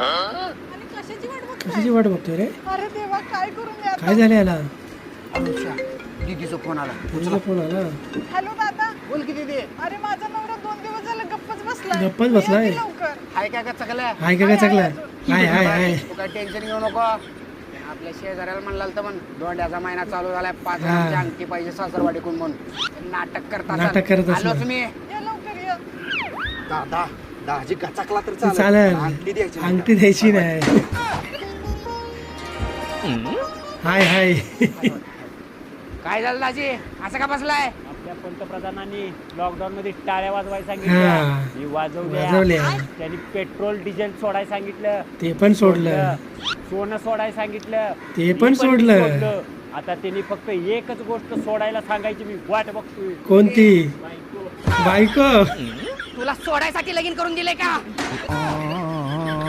आणि कशाची वाट बघताय? कशाची वाट बघतोय रे? अरे देवा, काय करू मी आता? काय झालं याला? अनुषा दीदीचा फोन आला. तुझा फोन आला? हॅलो दादा. बोल की दीदी. अरे माझा नवरा 2 दिवस झाला गप्पच बसलाय. गप्पच बसलाय? ये की लवकर. हाय काय का चकल्या? हाय का काय चांगला? हाय हाय हाय. तू काय टेन्शन घेऊ नको. आपल्या शेजाऱ्याला म्हणला तर म्हण दोंड्याचा महिना चालू झालाय, 5 हा. ग्रामची अंगठी पाहिजे सासरवाडीकडून म्हणून नाटक करता. नाटक करत असणार. आलोच मी. ये लवकर ये. दादा दाजी गचाकला तर चालेल. अंगठी द्यायची. अंगठी द्यायची नाही. हाय हाय. काय झालं दाजी, असं का बसलाय? आपल्या पंतप्रधानांनी लॉकडाऊन मध्ये टाळ्या वाजवायला हा. सांगितलं, मी वाजवल्या. वाजवल्या. त्यांनी पेट्रोल डिझेल सोडायला सांगितलं, ते पण सोडलं. सोनं सोडायला सांगितलं, ते पण सोडलं. आता त्यांनी फक्त एकच गोष्ट सोडायला सांगायची, मी वाट बघतोय. कोणती? बायको. बायको. तुला सोडायसाठी लगीन करून दिले का?